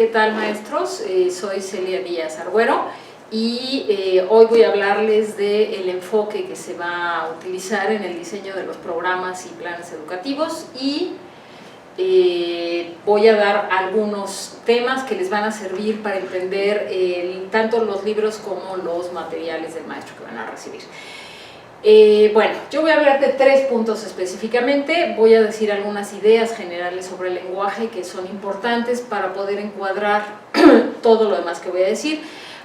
¿Qué tal, maestros? Soy Celia Díaz Argüero y hoy voy a hablarles del enfoque que se va a utilizar en el diseño de los programas y planes educativos y voy a dar algunos temas que les van a servir para entender tanto los libros como los materiales del maestro que van a recibir. Bueno, yo voy a hablar de 3 puntos específicamente, voy a decir algunas ideas generales sobre el lenguaje que son importantes para poder encuadrar todo lo demás que voy a decir.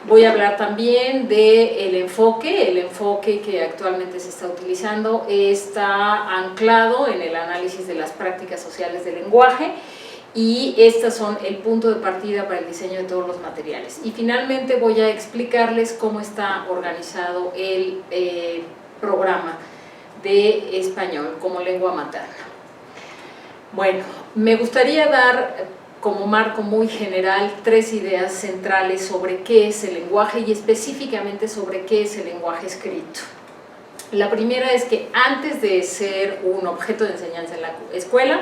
Voy a hablar también del enfoque, el enfoque que actualmente se está utilizando está anclado en el análisis de las prácticas sociales del lenguaje y estos son el punto de partida para el diseño de todos los materiales. Y finalmente voy a explicarles cómo está organizado el programa de español como lengua materna. Bueno, me gustaría dar como marco muy general 3 ideas centrales sobre qué es el lenguaje y específicamente sobre qué es el lenguaje escrito. La primera es que antes de ser un objeto de enseñanza en la escuela,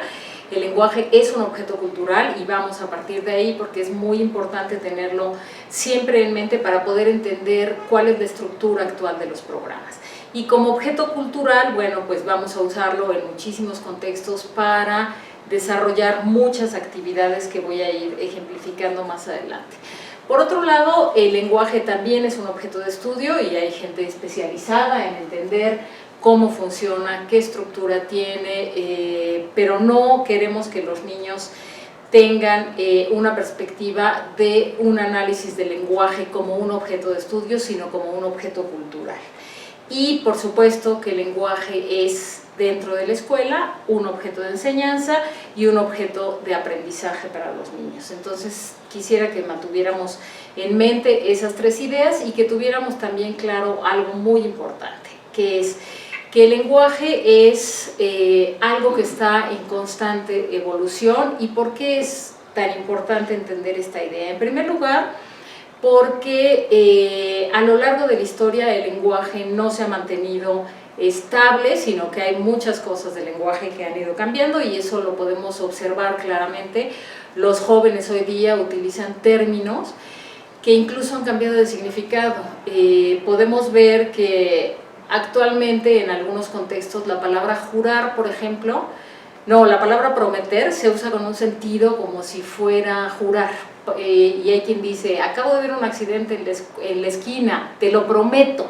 el lenguaje es un objeto cultural y vamos a partir de ahí porque es muy importante tenerlo siempre en mente para poder entender cuál es la estructura actual de los programas. Y como objeto cultural, bueno, pues vamos a usarlo en muchísimos contextos para desarrollar muchas actividades que voy a ir ejemplificando más adelante. Por otro lado, el lenguaje también es un objeto de estudio y hay gente especializada en entender cómo funciona, qué estructura tiene, pero no queremos que los niños tengan una perspectiva de un análisis del lenguaje como un objeto de estudio, sino como un objeto cultural. Y por supuesto que el lenguaje es dentro de la escuela un objeto de enseñanza y un objeto de aprendizaje para los niños. Entonces quisiera que mantuviéramos en mente esas 3 ideas y que tuviéramos también claro algo muy importante, que es que el lenguaje es algo que está en constante evolución. ¿Y por qué es tan importante entender esta idea? En primer lugar, porque a lo largo de la historia el lenguaje no se ha mantenido estable, sino que hay muchas cosas del lenguaje que han ido cambiando y eso lo podemos observar claramente. Los jóvenes hoy día utilizan términos que incluso han cambiado de significado. Podemos ver que actualmente en algunos contextos la palabra jurar, por ejemplo, la palabra prometer se usa con un sentido como si fuera jurar. Y hay quien dice, acabo de ver un accidente en la esquina, te lo prometo.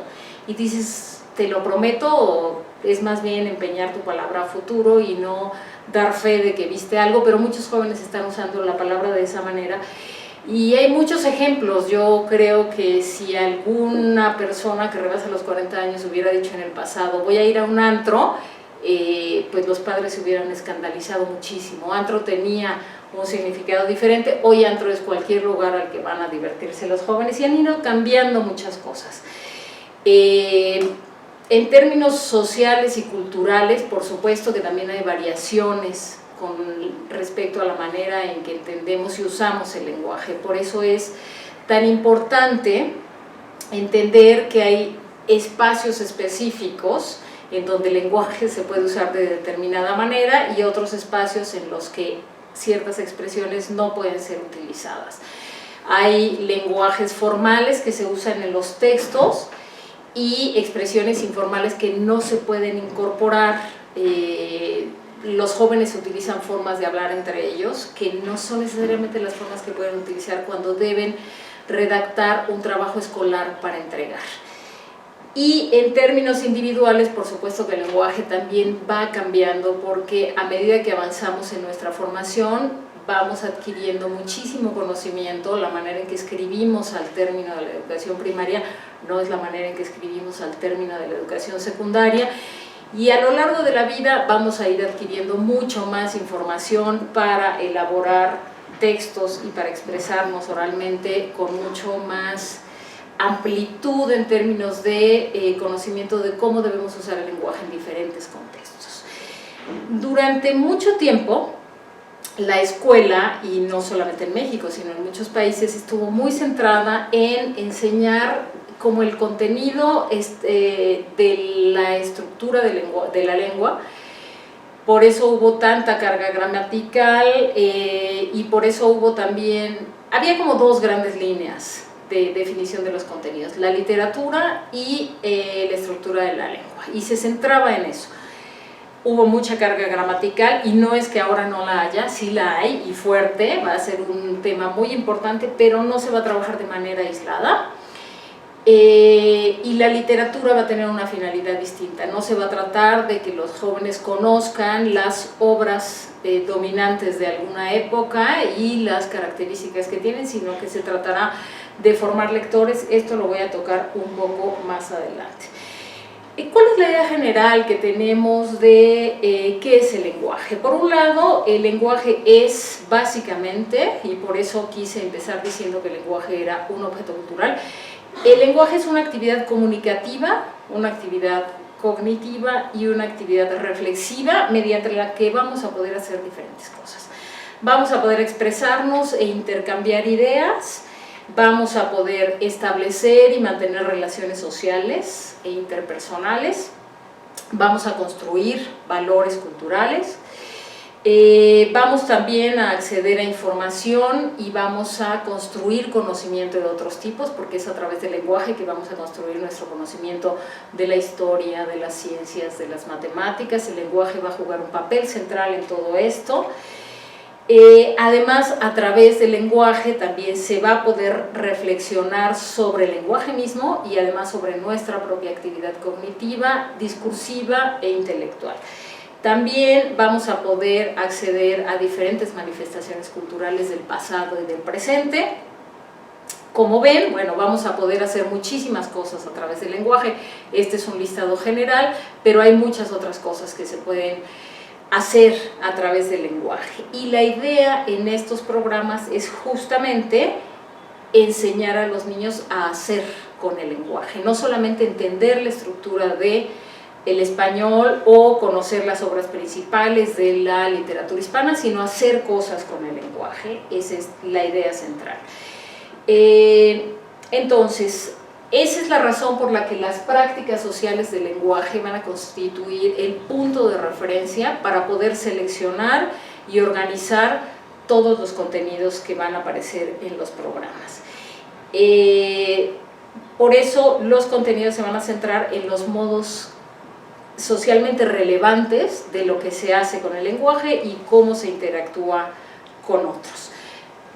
Y dices, te lo prometo, es más bien empeñar tu palabra a futuro y no dar fe de que viste algo, pero muchos jóvenes están usando la palabra de esa manera. Y hay muchos ejemplos. Yo creo que si alguna persona que rebasa los 40 años hubiera dicho en el pasado, voy a ir a un antro, pues los padres se hubieran escandalizado muchísimo. Antro tenía un significado diferente, hoy antro es cualquier lugar al que van a divertirse los jóvenes y han ido cambiando muchas cosas. En términos sociales y culturales, por supuesto que también hay variaciones con respecto a la manera en que entendemos y usamos el lenguaje. Por eso es tan importante entender que hay espacios específicos en donde el lenguaje se puede usar de determinada manera y otros espacios en los que ciertas expresiones no pueden ser utilizadas. Hay lenguajes formales que se usan en los textos y expresiones informales que no se pueden incorporar. Los jóvenes utilizan formas de hablar entre ellos que no son necesariamente las formas que pueden utilizar cuando deben redactar un trabajo escolar para entregar. Y en términos individuales, por supuesto que el lenguaje también va cambiando porque a medida que avanzamos en nuestra formación vamos adquiriendo muchísimo conocimiento. La manera en que escribimos al término de la educación primaria no es la manera en que escribimos al término de la educación secundaria y a lo largo de la vida vamos a ir adquiriendo mucho más información para elaborar textos y para expresarnos oralmente con mucho más amplitud en términos de conocimiento de cómo debemos usar el lenguaje en diferentes contextos. Durante mucho tiempo, la escuela, y no solamente en México, sino en muchos países, estuvo muy centrada en enseñar como el contenido de la estructura de la lengua. Por eso hubo tanta carga gramatical y por eso hubo también había como dos grandes líneas de definición de los contenidos, la literatura y la estructura de la lengua, y se centraba en eso. Hubo mucha carga gramatical y no es que ahora no la haya, sí la hay y fuerte, va a ser un tema muy importante, pero no se va a trabajar de manera aislada. Y la literatura va a tener una finalidad distinta, no se va a tratar de que los jóvenes conozcan las obras dominantes de alguna época y las características que tienen, sino que se tratará de formar lectores. Esto lo voy a tocar un poco más adelante. ¿Cuál es la idea general que tenemos de qué es el lenguaje? Por un lado, el lenguaje es básicamente, y por eso quise empezar diciendo que el lenguaje era un objeto cultural, el lenguaje es una actividad comunicativa, una actividad cognitiva y una actividad reflexiva mediante la que vamos a poder hacer diferentes cosas. Vamos a poder expresarnos e intercambiar ideas, vamos a poder establecer y mantener relaciones sociales e interpersonales, vamos a construir valores culturales, vamos también a acceder a información y vamos a construir conocimiento de otros tipos, porque es a través del lenguaje que vamos a construir nuestro conocimiento de la historia, de las ciencias, de las matemáticas. El lenguaje va a jugar un papel central en todo esto. Además, a través del lenguaje también se va a poder reflexionar sobre el lenguaje mismo y además sobre nuestra propia actividad cognitiva, discursiva e intelectual. También vamos a poder acceder a diferentes manifestaciones culturales del pasado y del presente. Como ven, bueno, vamos a poder hacer muchísimas cosas a través del lenguaje. Este es un listado general, pero hay muchas otras cosas que se pueden hacer a través del lenguaje. Y la idea en estos programas es justamente enseñar a los niños a hacer con el lenguaje, no solamente entender la estructura de el español o conocer las obras principales de la literatura hispana, sino hacer cosas con el lenguaje. Esa es la idea central. Entonces, esa es la razón por la que las prácticas sociales del lenguaje van a constituir el punto de referencia para poder seleccionar y organizar todos los contenidos que van a aparecer en los programas. Por eso los contenidos se van a centrar en los modos socialmente relevantes de lo que se hace con el lenguaje y cómo se interactúa con otros.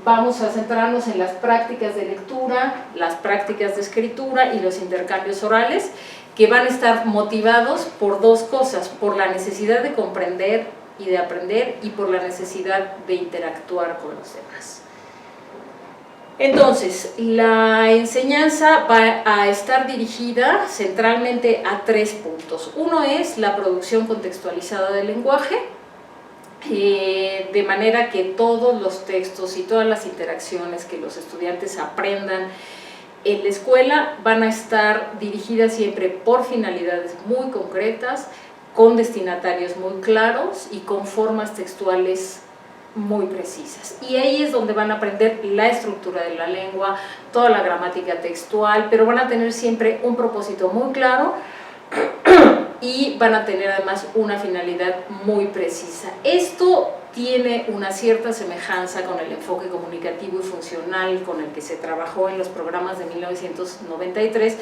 Vamos a centrarnos en las prácticas de lectura, las prácticas de escritura y los intercambios orales, que van a estar motivados por dos cosas: por la necesidad de comprender y de aprender, y por la necesidad de interactuar con los demás. Entonces, la enseñanza va a estar dirigida centralmente a tres puntos. Uno es la producción contextualizada del lenguaje, de manera que todos los textos y todas las interacciones que los estudiantes aprendan en la escuela van a estar dirigidas siempre por finalidades muy concretas, con destinatarios muy claros y con formas textuales muy precisas. Y ahí es donde van a aprender la estructura de la lengua, toda la gramática textual, pero van a tener siempre un propósito muy claro y van a tener además una finalidad muy precisa. Esto tiene una cierta semejanza con el enfoque comunicativo y funcional con el que se trabajó en los programas de 1993,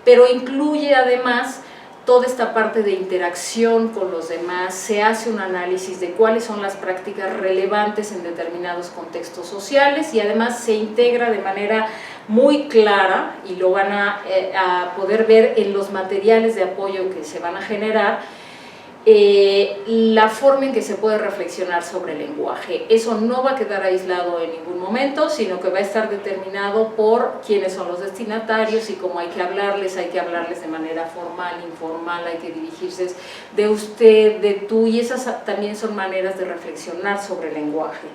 pero incluye además toda esta parte de interacción con los demás. Se hace un análisis de cuáles son las prácticas relevantes en determinados contextos sociales y además se integra de manera muy clara, y lo van a poder ver en los materiales de apoyo que se van a generar, la forma en que se puede reflexionar sobre el lenguaje. Eso no va a quedar aislado en ningún momento, sino que va a estar determinado por quiénes son los destinatarios y cómo hay que hablarles de manera formal, informal, hay que dirigirse de usted, de tú, y esas también son maneras de reflexionar sobre el lenguaje.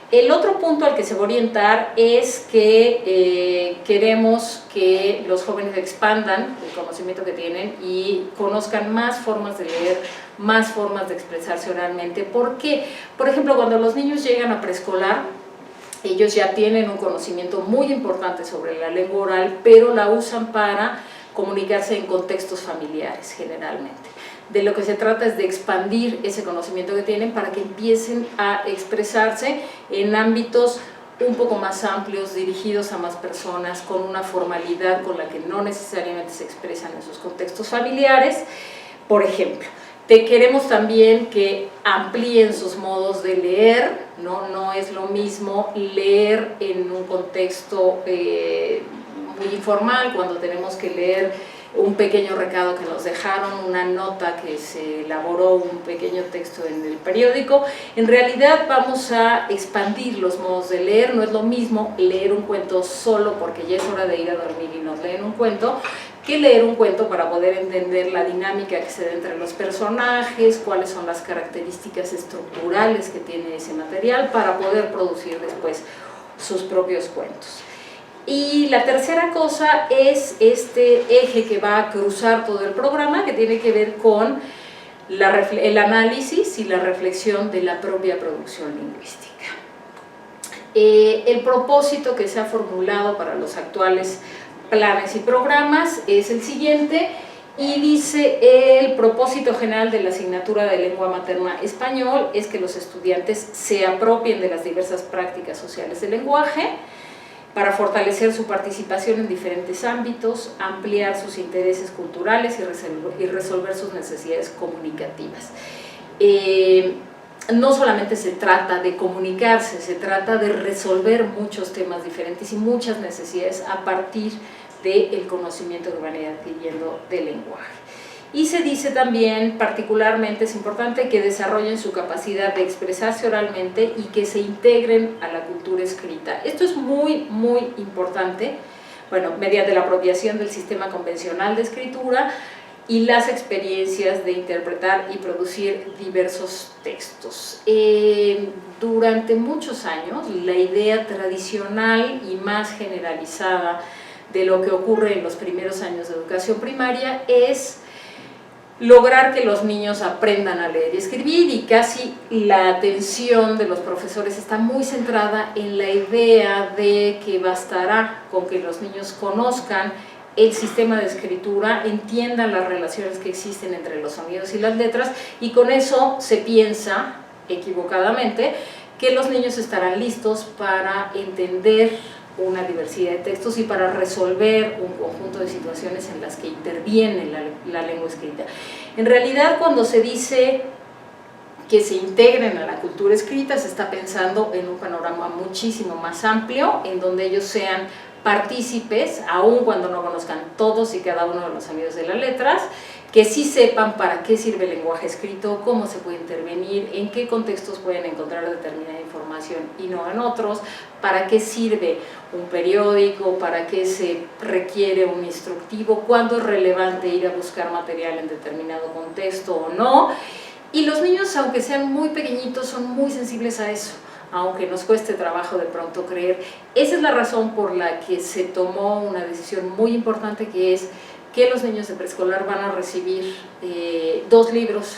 El otro punto al que se va a orientar es que queremos que los jóvenes expandan el conocimiento que tienen y conozcan más formas de leer, más formas de expresarse oralmente. ¿Por qué? Por ejemplo, cuando los niños llegan a preescolar, ellos ya tienen un conocimiento muy importante sobre la lengua oral, pero la usan para comunicarse en contextos familiares generalmente. De lo que se trata es de expandir ese conocimiento que tienen para que empiecen a expresarse en ámbitos un poco más amplios, dirigidos a más personas, con una formalidad con la que no necesariamente se expresan en sus contextos familiares. Por ejemplo, queremos también que amplíen sus modos de leer, no es lo mismo leer en un contexto muy informal, cuando tenemos que leer un pequeño recado que nos dejaron, una nota que se elaboró, un pequeño texto en el periódico. En realidad vamos a expandir los modos de leer, no es lo mismo leer un cuento solo porque ya es hora de ir a dormir y nos leen un cuento, que leer un cuento para poder entender la dinámica que se da entre los personajes, cuáles son las características estructurales que tiene ese material para poder producir después sus propios cuentos. Y la tercera cosa es este eje que va a cruzar todo el programa, que tiene que ver con el análisis y la reflexión de la propia producción lingüística. El propósito que se ha formulado para los actuales planes y programas es el siguiente, y dice: el propósito general de la asignatura de lengua materna español es que los estudiantes se apropien de las diversas prácticas sociales del lenguaje, para fortalecer su participación en diferentes ámbitos, ampliar sus intereses culturales y resolver sus necesidades comunicativas. No solamente se trata de comunicarse, se trata de resolver muchos temas diferentes y muchas necesidades a partir del conocimiento que van a ir adquiriendo del lenguaje. Y se dice también, particularmente es importante, que desarrollen su capacidad de expresarse oralmente y que se integren a la cultura escrita. Esto es muy, muy importante, bueno, mediante la apropiación del sistema convencional de escritura y las experiencias de interpretar y producir diversos textos. Durante muchos años, la idea tradicional y más generalizada de lo que ocurre en los primeros años de educación primaria es lograr que los niños aprendan a leer y escribir, y casi la atención de los profesores está muy centrada en la idea de que bastará con que los niños conozcan el sistema de escritura, entiendan las relaciones que existen entre los sonidos y las letras, y con eso se piensa, equivocadamente, que los niños estarán listos para entender una diversidad de textos y para resolver un conjunto de situaciones en las que interviene la lengua escrita. En realidad, cuando se dice que se integren a la cultura escrita, se está pensando en un panorama muchísimo más amplio, en donde ellos sean partícipes, aun cuando no conozcan todos y cada uno de los sonidos de las letras, que sí sepan para qué sirve el lenguaje escrito, cómo se puede intervenir, en qué contextos pueden encontrar determinada información y no en otros, para qué sirve un periódico, para qué se requiere un instructivo, cuándo es relevante ir a buscar material en determinado contexto o no. Y los niños, aunque sean muy pequeñitos, son muy sensibles a eso, aunque nos cueste trabajo de pronto creer. Esa es la razón por la que se tomó una decisión muy importante, que es que los niños de preescolar van a recibir 2 libros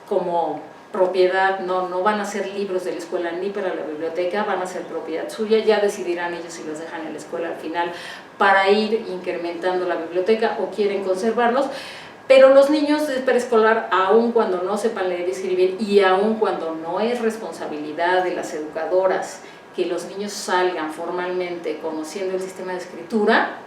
como propiedad, no van a ser libros de la escuela ni para la biblioteca, van a ser propiedad suya. Ya decidirán ellos si los dejan en la escuela al final para ir incrementando la biblioteca o quieren conservarlos. Pero los niños de preescolar, aun cuando no sepan leer y escribir, y aun cuando no es responsabilidad de las educadoras que los niños salgan formalmente conociendo el sistema de escritura,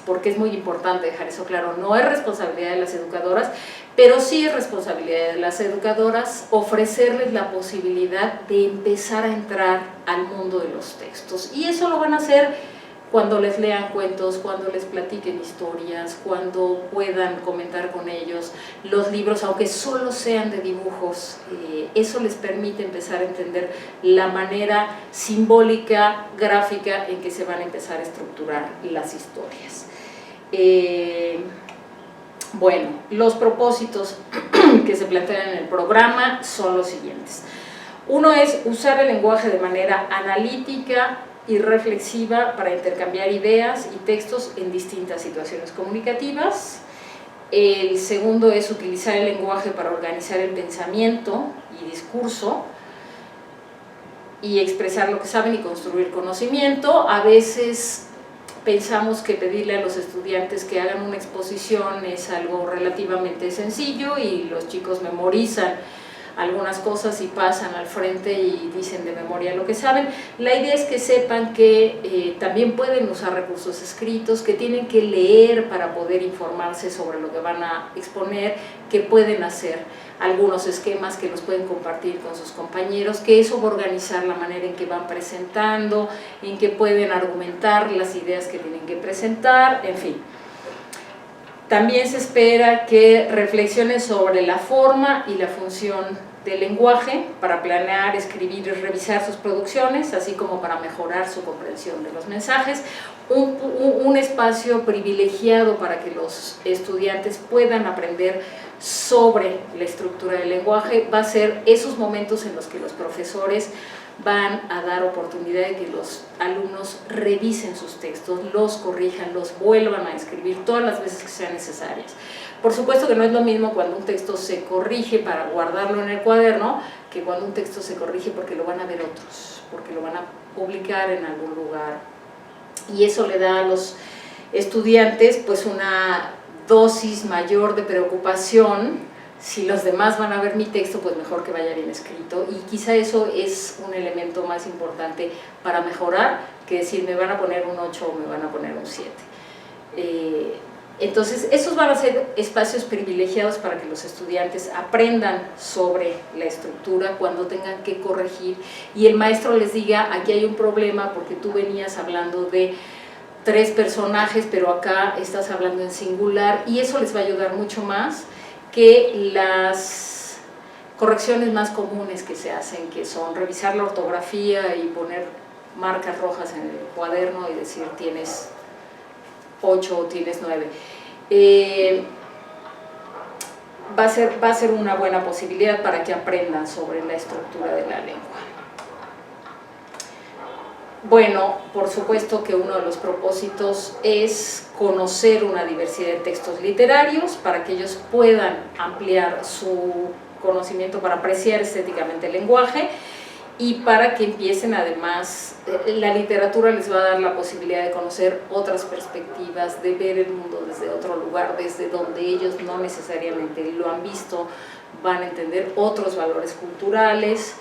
porque es muy importante dejar eso claro, no es responsabilidad de las educadoras, pero sí es responsabilidad de las educadoras ofrecerles la posibilidad de empezar a entrar al mundo de los textos. Y eso lo van a hacer cuando les lean cuentos, cuando les platiquen historias, cuando puedan comentar con ellos los libros, aunque solo sean de dibujos. Eso les permite empezar a entender la manera simbólica, gráfica en que se van a empezar a estructurar las historias. Bueno, los propósitos que se plantean en el programa son los siguientes. Uno es usar el lenguaje de manera analítica y reflexiva para intercambiar ideas y textos en distintas situaciones comunicativas. El segundo es utilizar el lenguaje para organizar el pensamiento y discurso y expresar lo que saben y construir conocimiento. A veces pensamos que pedirle a los estudiantes que hagan una exposición es algo relativamente sencillo y los chicos memorizan algunas cosas y pasan al frente y dicen de memoria lo que saben. La idea es que sepan que también pueden usar recursos escritos, que tienen que leer para poder informarse sobre lo que van a exponer, que pueden hacer algunos esquemas que los pueden compartir con sus compañeros, que eso va a organizar la manera en que van presentando, en que pueden argumentar las ideas que tienen que presentar, en fin. También se espera que reflexionen sobre la forma y la función del lenguaje para planear, escribir y revisar sus producciones, así como para mejorar su comprensión de los mensajes. Un espacio privilegiado para que los estudiantes puedan aprender sobre la estructura del lenguaje va a ser esos momentos en los que los profesores van a dar oportunidad de que los alumnos revisen sus textos, los corrijan, los vuelvan a escribir todas las veces que sean necesarias. Por supuesto que no es lo mismo cuando un texto se corrige para guardarlo en el cuaderno que cuando un texto se corrige porque lo van a ver otros, porque lo van a publicar en algún lugar. Y eso le da a los estudiantes pues una dosis mayor de preocupación. Si los demás van a ver mi texto, pues mejor que vaya bien escrito, y quizá eso es un elemento más importante para mejorar que decir me van a poner un 8 o me van a poner un 7. Entonces, esos van a ser espacios privilegiados para que los estudiantes aprendan sobre la estructura cuando tengan que corregir y el maestro les diga, aquí hay un problema porque tú venías hablando de 3 personajes, pero acá estás hablando en singular, y eso les va a ayudar mucho más que las correcciones más comunes que se hacen, que son revisar la ortografía y poner marcas rojas en el cuaderno y decir tienes 8 o tienes 9. Va a ser una buena posibilidad para que aprendan sobre la estructura de la lengua. Bueno, por supuesto que uno de los propósitos es conocer una diversidad de textos literarios para que ellos puedan ampliar su conocimiento para apreciar estéticamente el lenguaje y para que empiecen además, la literatura les va a dar la posibilidad de conocer otras perspectivas, de ver el mundo desde otro lugar, desde donde ellos no necesariamente lo han visto, van a entender otros valores culturales,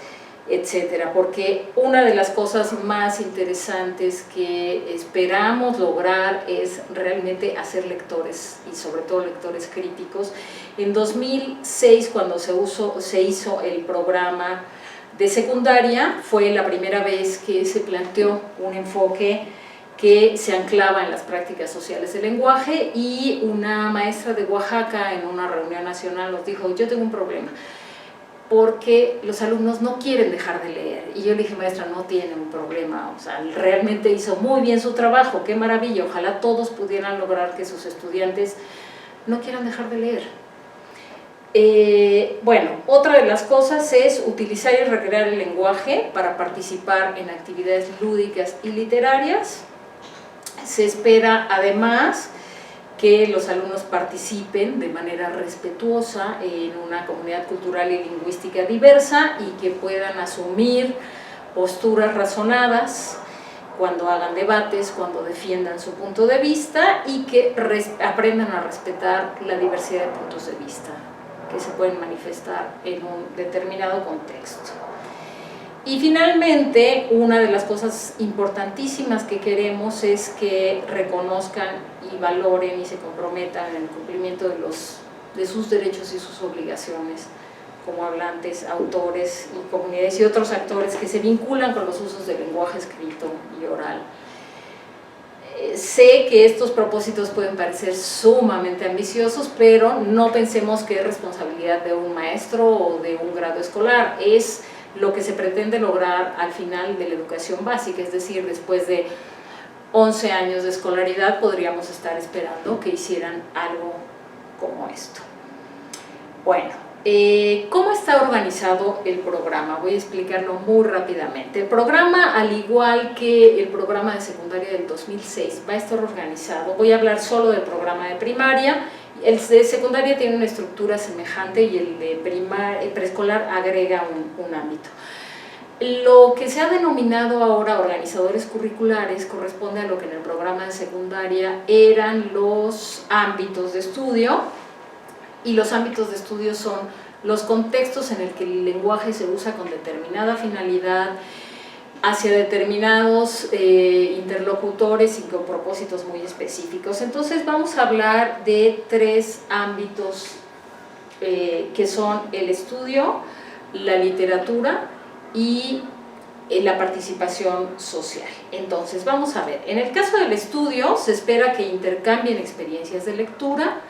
etcétera, porque una de las cosas más interesantes que esperamos lograr es realmente hacer lectores y sobre todo lectores críticos. En 2006, cuando se hizo el programa de secundaria, fue la primera vez que se planteó un enfoque que se anclaba en las prácticas sociales del lenguaje, y una maestra de Oaxaca en una reunión nacional nos dijo, yo tengo un problema, porque los alumnos no quieren dejar de leer. Y yo le dije, maestra, no tiene un problema, o sea, realmente hizo muy bien su trabajo, qué maravilla, ojalá todos pudieran lograr que sus estudiantes no quieran dejar de leer. Bueno, otra de las cosas es utilizar y recrear el lenguaje para participar en actividades lúdicas y literarias. Se espera además que los alumnos participen de manera respetuosa en una comunidad cultural y lingüística diversa y que puedan asumir posturas razonadas cuando hagan debates, cuando defiendan su punto de vista, y que aprendan a respetar la diversidad de puntos de vista que se pueden manifestar en un determinado contexto. Y finalmente, una de las cosas importantísimas que queremos es que reconozcan y valoren y se comprometan en el cumplimiento de sus derechos y sus obligaciones como hablantes, autores y comunidades y otros actores que se vinculan con los usos del lenguaje escrito y oral. Sé que estos propósitos pueden parecer sumamente ambiciosos, pero no pensemos que es responsabilidad de un maestro o de un grado escolar, es lo que se pretende lograr al final de la educación básica, es decir, después de 11 años de escolaridad podríamos estar esperando que hicieran algo como esto. Bueno, ¿cómo está organizado el programa? Voy a explicarlo muy rápidamente. El programa, al igual que el programa de secundaria del 2006, va a estar organizado. Voy a hablar solo del programa de primaria. El de secundaria tiene una estructura semejante y el de preescolar agrega un ámbito. Lo que se ha denominado ahora organizadores curriculares corresponde a lo que en el programa de secundaria eran los ámbitos de estudio, y los ámbitos de estudio son los contextos en el que el lenguaje se usa con determinada finalidad, hacia determinados interlocutores y con propósitos muy específicos. Entonces vamos a hablar de 3 ámbitos que son el estudio, la literatura y la participación social. Entonces vamos a ver, en el caso del estudio se espera que intercambien experiencias de lectura,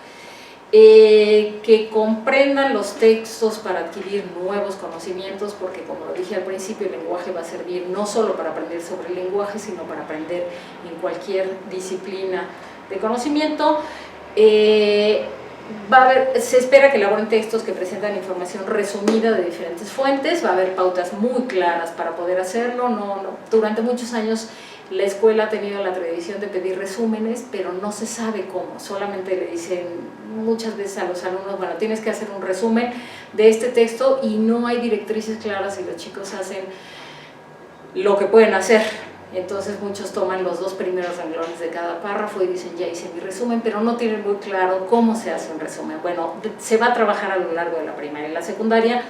que comprendan los textos para adquirir nuevos conocimientos, porque como lo dije al principio, el lenguaje va a servir no solo para aprender sobre el lenguaje, sino para aprender en cualquier disciplina de conocimiento. Se espera que elaboren textos que presentan información resumida de diferentes fuentes, va a haber pautas muy claras para poder hacerlo. Durante muchos años la escuela ha tenido la tradición de pedir resúmenes, pero no se sabe cómo, solamente le dicen muchas veces a los alumnos, bueno, tienes que hacer un resumen de este texto, y no hay directrices claras y los chicos hacen lo que pueden hacer. Entonces muchos toman los 2 primeros renglones de cada párrafo y dicen, ya hice mi resumen, pero no tienen muy claro cómo se hace un resumen. Bueno, se va a trabajar a lo largo de la primaria y la secundaria,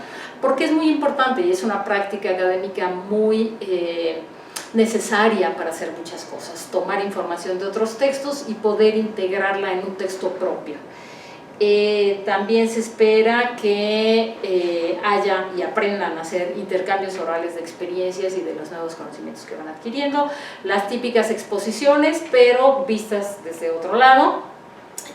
porque es muy importante y es una práctica académica muy necesaria para hacer muchas cosas, tomar información de otros textos y poder integrarla en un texto propio. También se espera que haya y aprendan a hacer intercambios orales de experiencias y de los nuevos conocimientos que van adquiriendo, las típicas exposiciones, pero vistas desde otro lado.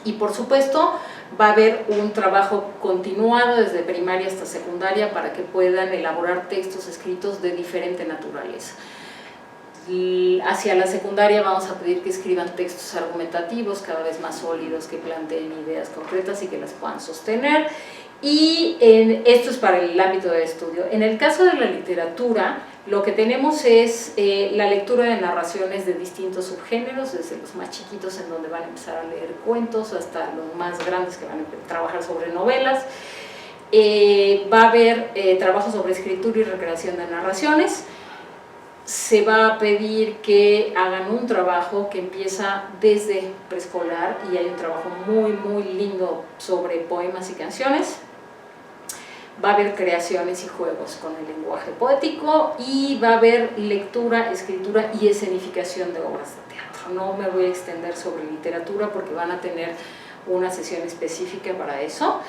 Y por supuesto va a haber un trabajo continuado desde primaria hasta secundaria para que puedan elaborar textos escritos de diferente naturaleza. Hacia la secundaria vamos a pedir que escriban textos argumentativos cada vez más sólidos, que planteen ideas concretas y que las puedan sostener. Y esto es para el ámbito de estudio. En el caso de la literatura, lo que tenemos es la lectura de narraciones de distintos subgéneros, desde los más chiquitos, en donde van a empezar a leer cuentos, hasta los más grandes, que van a trabajar sobre novelas. Va a haber trabajo sobre escritura y recreación de narraciones. Se va a pedir que hagan un trabajo que empieza desde preescolar, y hay un trabajo muy muy lindo sobre poemas y canciones. Va a haber creaciones y juegos con el lenguaje poético, y va a haber lectura, escritura y escenificación de obras de teatro. No me voy a extender sobre literatura porque van a tener una sesión específica para eso.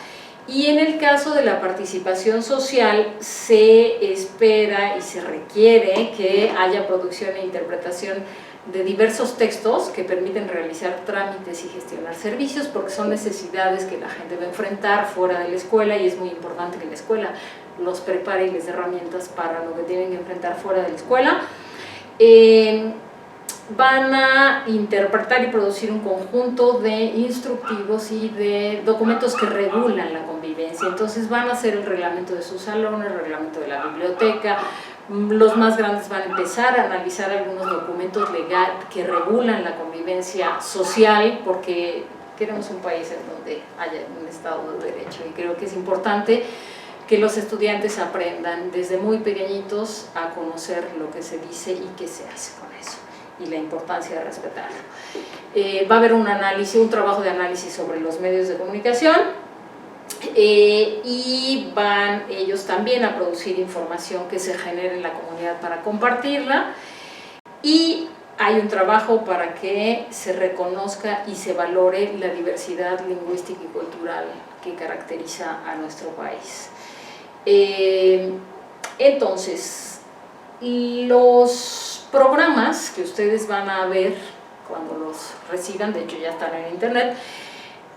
Y en el caso de la participación social, se espera y se requiere que haya producción e interpretación de diversos textos que permiten realizar trámites y gestionar servicios, porque son necesidades que la gente va a enfrentar fuera de la escuela, y es muy importante que la escuela los prepare y les dé herramientas para lo que tienen que enfrentar fuera de la escuela. Van a interpretar y producir un conjunto de instructivos y de documentos que regulan la convivencia. Entonces van a hacer el reglamento de su salón, el reglamento de la biblioteca. Los más grandes van a empezar a analizar algunos documentos legales que regulan la convivencia social, porque queremos un país en donde haya un Estado de Derecho, y creo que es importante que los estudiantes aprendan desde muy pequeñitos a conocer lo que se dice y qué se hace con eso, y la importancia de respetarlo. Va a haber un trabajo de análisis sobre los medios de comunicación, y van ellos también a producir información que se genere en la comunidad para compartirla, y hay un trabajo para que se reconozca y se valore la diversidad lingüística y cultural que caracteriza a nuestro país. Entonces, los programas que ustedes van a ver cuando los reciban, de hecho ya están en internet,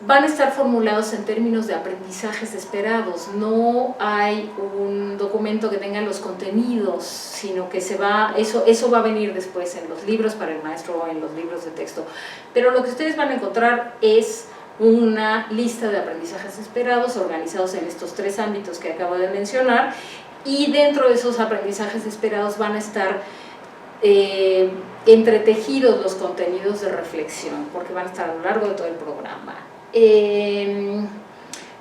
van a estar formulados en términos de aprendizajes esperados. No hay un documento que tenga los contenidos, sino que eso va a venir después en los libros para el maestro o en los libros de texto. Pero lo que ustedes van a encontrar es una lista de aprendizajes esperados organizados en estos 3 ámbitos que acabo de mencionar, y dentro de esos aprendizajes esperados van a estar entretejidos los contenidos de reflexión, porque van a estar a lo largo de todo el programa.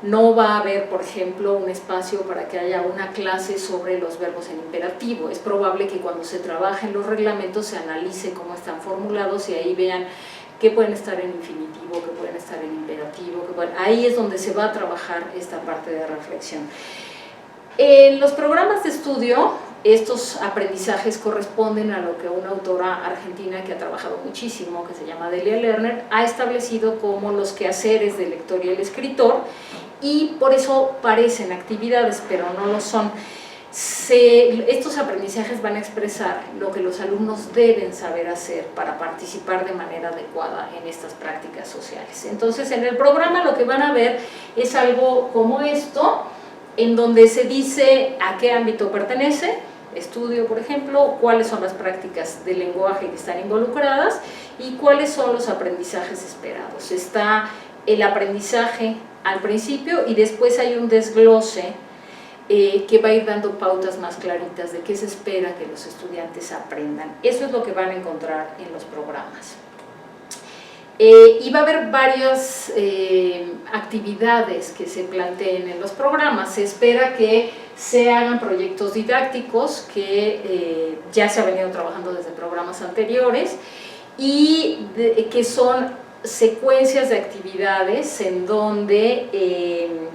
No va a haber, por ejemplo, un espacio para que haya una clase sobre los verbos en imperativo. Es probable que cuando se trabajen los reglamentos se analice cómo están formulados, y ahí vean que pueden estar en infinitivo, que pueden estar en imperativo, ahí es donde se va a trabajar esta parte de reflexión. En los programas de estudio, estos aprendizajes corresponden a lo que una autora argentina que ha trabajado muchísimo, que se llama Delia Lerner, ha establecido como los quehaceres del lector y el escritor, y por eso parecen actividades, pero no lo son. Estos aprendizajes van a expresar lo que los alumnos deben saber hacer para participar de manera adecuada en estas prácticas sociales. Entonces, en el programa lo que van a ver es algo como esto, en donde se dice a qué ámbito pertenece, estudio, por ejemplo, cuáles son las prácticas de lenguaje que están involucradas y cuáles son los aprendizajes esperados. Está el aprendizaje al principio y después hay un desglose que va a ir dando pautas más claritas de qué se espera que los estudiantes aprendan. Eso es lo que van a encontrar en los programas. Y va a haber varias actividades que se planteen en los programas. Se espera que se hagan proyectos didácticos que ya se ha venido trabajando desde programas anteriores y que son secuencias de actividades en donde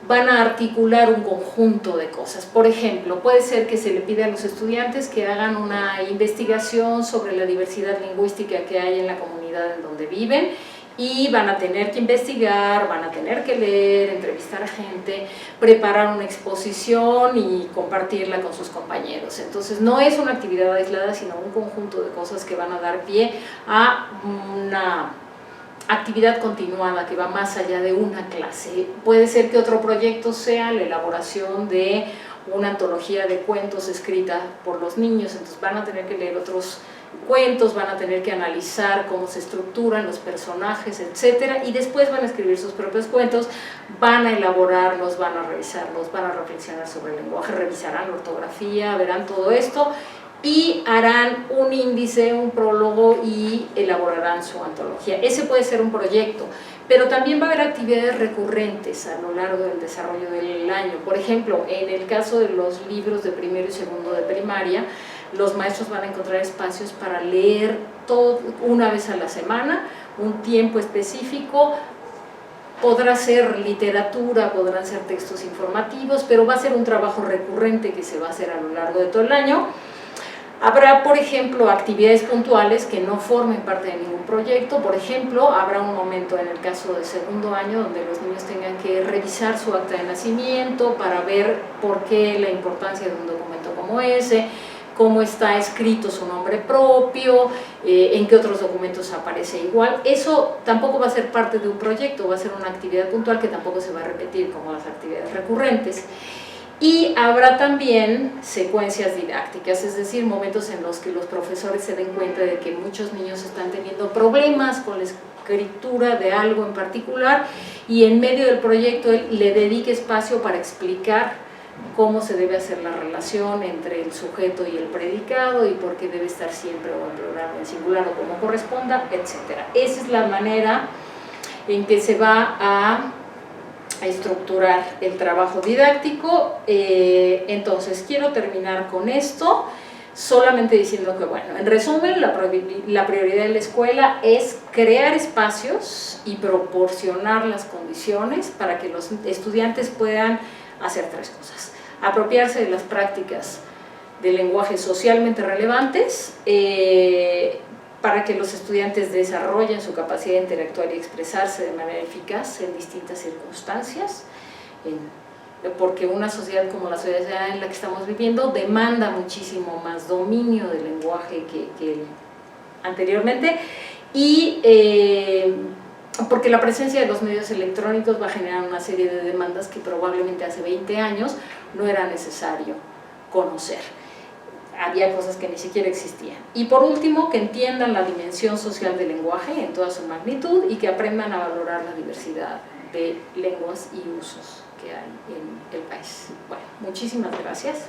van a articular un conjunto de cosas. Por ejemplo, puede ser que se le pida a los estudiantes que hagan una investigación sobre la diversidad lingüística que hay en la comunidad en donde viven y van a tener que investigar, van a tener que leer, entrevistar a gente, preparar una exposición y compartirla con sus compañeros. Entonces no es una actividad aislada, sino un conjunto de cosas que van a dar pie a una actividad continuada que va más allá de una clase. Puede ser que otro proyecto sea la elaboración de una antología de cuentos escrita por los niños, entonces van a tener que leer otros cuentos, van a tener que analizar cómo se estructuran los personajes, etcétera, y después van a escribir sus propios cuentos, van a elaborarlos, van a revisarlos, van a reflexionar sobre el lenguaje, revisarán la ortografía, verán todo esto y harán un índice, un prólogo y elaborarán su antología. Ese puede ser un proyecto, pero también va a haber actividades recurrentes a lo largo del desarrollo del año. Por ejemplo, en el caso de los libros de primero y segundo de primaria, los maestros van a encontrar espacios para leer todo una vez a la semana, un tiempo específico. Podrá ser literatura, podrán ser textos informativos, pero va a ser un trabajo recurrente que se va a hacer a lo largo de todo el año. Habrá, por ejemplo, actividades puntuales que no formen parte de ningún proyecto. Por ejemplo, habrá un momento en el caso de segundo año donde los niños tengan que revisar su acta de nacimiento para ver por qué la importancia de un documento como ese, cómo está escrito su nombre propio, en qué otros documentos aparece igual. Eso tampoco va a ser parte de un proyecto, va a ser una actividad puntual que tampoco se va a repetir como las actividades recurrentes. Y habrá también secuencias didácticas, es decir, momentos en los que los profesores se den cuenta de que muchos niños están teniendo problemas con la escritura de algo en particular y en medio del proyecto él le dedique espacio para explicar cómo se debe hacer la relación entre el sujeto y el predicado y por qué debe estar siempre o en plural o en singular o como corresponda, etc. Esa es la manera en que se va a estructurar el trabajo didáctico. Entonces quiero terminar con esto solamente diciendo que, bueno, en resumen, la prioridad de la escuela es crear espacios y proporcionar las condiciones para que los estudiantes puedan hacer tres cosas: apropiarse de las prácticas de lenguaje socialmente relevantes, para que los estudiantes desarrollen su capacidad de interactuar y expresarse de manera eficaz en distintas circunstancias, porque una sociedad como la sociedad en la que estamos viviendo demanda muchísimo más dominio del lenguaje que anteriormente, y porque la presencia de los medios electrónicos va a generar una serie de demandas que probablemente hace 20 años no era necesario conocer. Había cosas que ni siquiera existían. Y por último, que entiendan la dimensión social del lenguaje en toda su magnitud y que aprendan a valorar la diversidad de lenguas y usos que hay en el país. Bueno, muchísimas gracias.